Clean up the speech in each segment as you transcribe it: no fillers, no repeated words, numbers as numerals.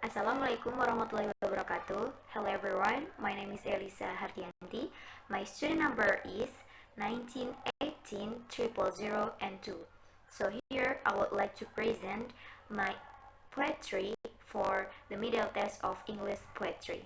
Assalamualaikum warahmatullahi wabarakatuh. Hello everyone, my name is Elysa Hardiyanti. My student number is 1918 and 2. So here I would like to present my poetry for the middle test of English poetry.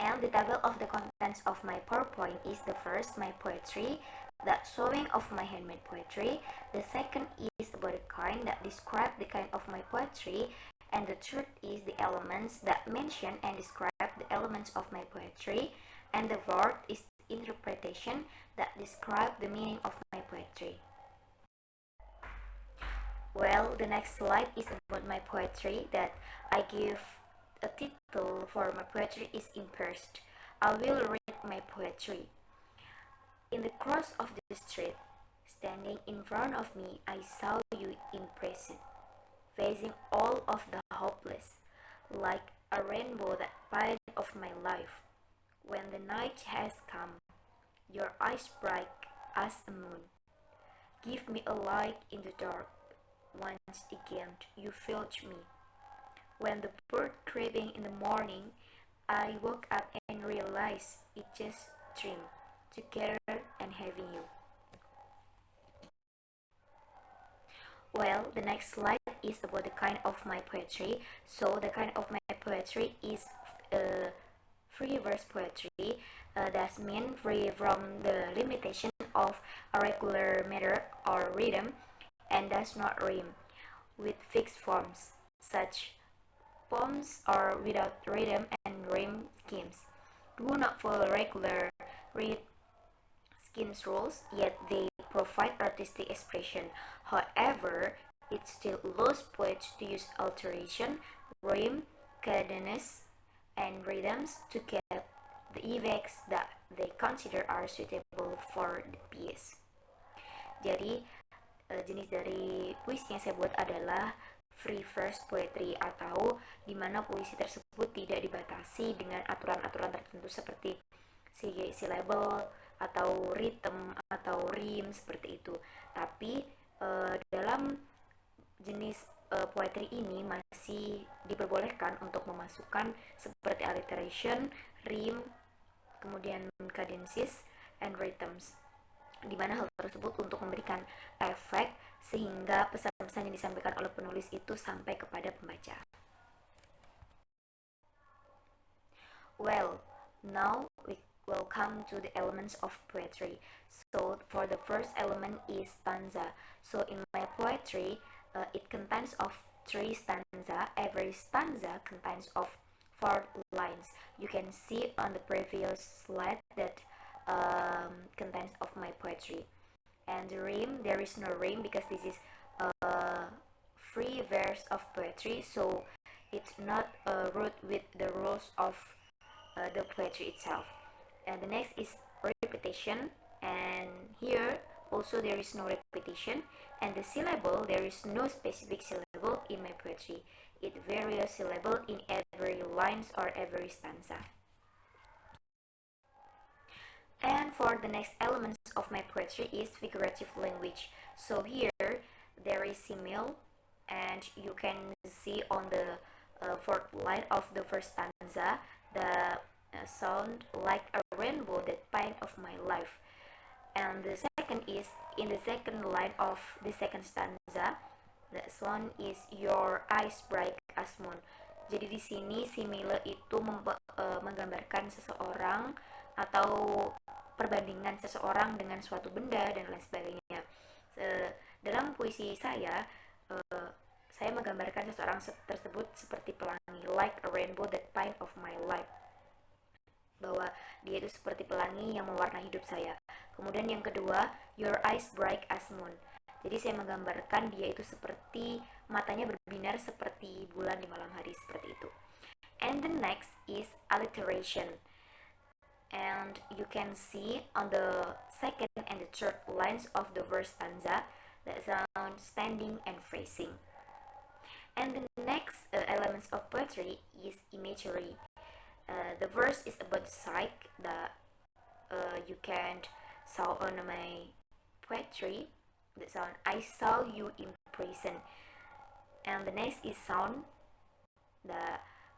And the table of the contents of my PowerPoint is the first, my poetry, the showing of my handmade poetry. The second is about the kind that describe the kind of my poetry. And the third is the elements that mention and describe the elements of my poetry. And the fourth is interpretation that describe the meaning of my poetry. Well, the next slide is about my poetry that I give a title for my poetry is Impersed. I will read my poetry. In the cross of the street, standing in front of me, I saw you imprisoned, facing all of the hopeless, like a rainbow that part of my life. When the night has come, your eyes bright as a moon. Give me a light in the dark. Once again, you filled me. When the bird creeping in the morning, I woke up and realized it just dream together and having you. Well, the next slide is about the kind of my poetry. So the kind of my poetry is free verse poetry. That means free from the limitation of a regular meter or rhythm and does not rhyme with fixed forms. Such poems are without rhythm and rhyme schemes, do not follow regular rhythm schemes rules, yet they provide artistic expression. However, it still allows poets to use alteration, rhyme, cadence, and rhythms to get the effects that they consider are suitable for the piece. Jadi, jenis dari puisi yang saya buat adalah free verse poetry atau di mana puisi tersebut tidak dibatasi dengan aturan-aturan tertentu seperti syllable atau rhythm atau rhyme seperti itu. Tapi dalam jenis poetry ini masih diperbolehkan untuk memasukkan seperti alliteration, rhyme, kemudian cadences and rhythms, di mana hal tersebut untuk memberikan efek sehingga pesan-pesan yang disampaikan oleh penulis itu sampai kepada pembaca. Well, now we will come to the elements of poetry. So for the first element is stanza. So in my poetry, it contains of 3 stanza. Every stanza contains of 4 lines. You can see on the previous slide that contains of my poetry. And the rhyme, there is no rhyme because this is a free verse of poetry, so it's not root with the rules of the poetry itself. And the next is repetition, and here also there is no repetition. And the syllable, there is no specific syllable in my poetry. It varies syllable in every lines or every stanza. And for the next elements of my poetry is figurative language. So here there is simile, and you can see on the fourth line of the first stanza the sound like a rainbow that paint of my life. And the second is in the second line of the second stanza, the sound is your eyes bright as moon. Jadi di sini simile itu menggambarkan seseorang atau perbandingan seseorang dengan suatu benda dan lain sebagainya. Dalam puisi saya menggambarkan seseorang tersebut seperti pelangi, like a rainbow that paint of my life, bahwa dia itu seperti pelangi yang mewarnai hidup saya. Kemudian yang kedua, your eyes bright as moon. Jadi saya menggambarkan dia itu seperti matanya berbinar seperti bulan di malam hari, seperti itu. And the next is alliteration. And you can see on the second and the third lines of the verse stanza the sound standing and phrasing. And the next elements of poetry is imagery. The verse is about sight that you can saw on my poetry. The sound I saw you in prison. And the next is sound.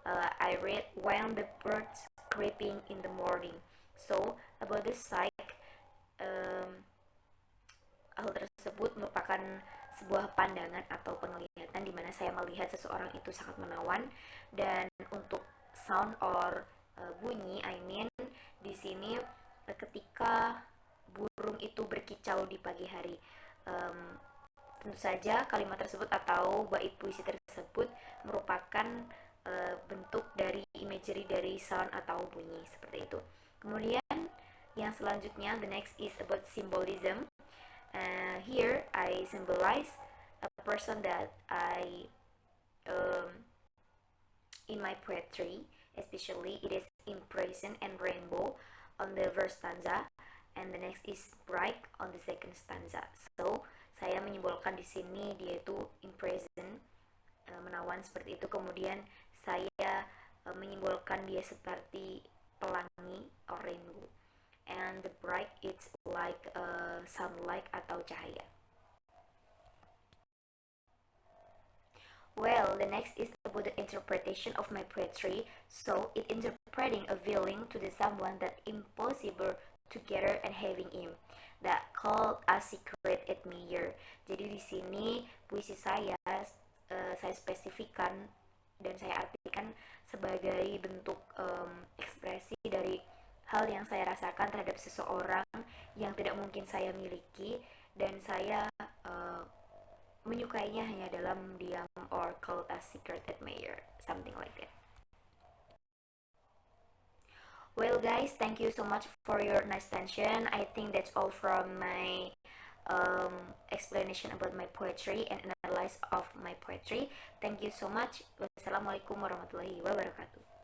I read when the birds creeping in the morning. So about the sight, um, hal tersebut merupakan sebuah pandangan atau penglihatan di mana saya melihat seseorang itu sangat menawan. Dan untuk sound or bunyi, I mean di sini ketika burung itu berkicau di pagi hari. Um, Tentu saja kalimat tersebut atau bait puisi tersebut merupakan bentuk dari imagery dari sound atau bunyi seperti itu. Kemudian yang selanjutnya, the next is about symbolism. Here I symbolize a person that I in my poetry, especially it is impression and rainbow on the first stanza, and the next is bright on the second stanza. So saya menyimbolkan di sini dia itu impression, menawan seperti itu. Kemudian saya menyimbolkan dia seperti pelangi or rainbow, and the bright it's like sunlight atau cahaya. Well, the next is about the interpretation of my poetry. So it interpreting a feeling to the someone that impossible together and having him, that called a secret admirer. Jadi di sini puisi saya spesifikkan dan saya artikan sebagai bentuk ekspresi dari hal yang saya rasakan terhadap seseorang yang tidak mungkin saya miliki, dan saya menyukainya hanya dalam diam, or called a secret admirer, something like that. Well guys, thank you so much for your nice attention. I think that's all from my explanation about my poetry and analysis of my poetry. Thank you so much. Wassalamualaikum warahmatullahi wabarakatuh.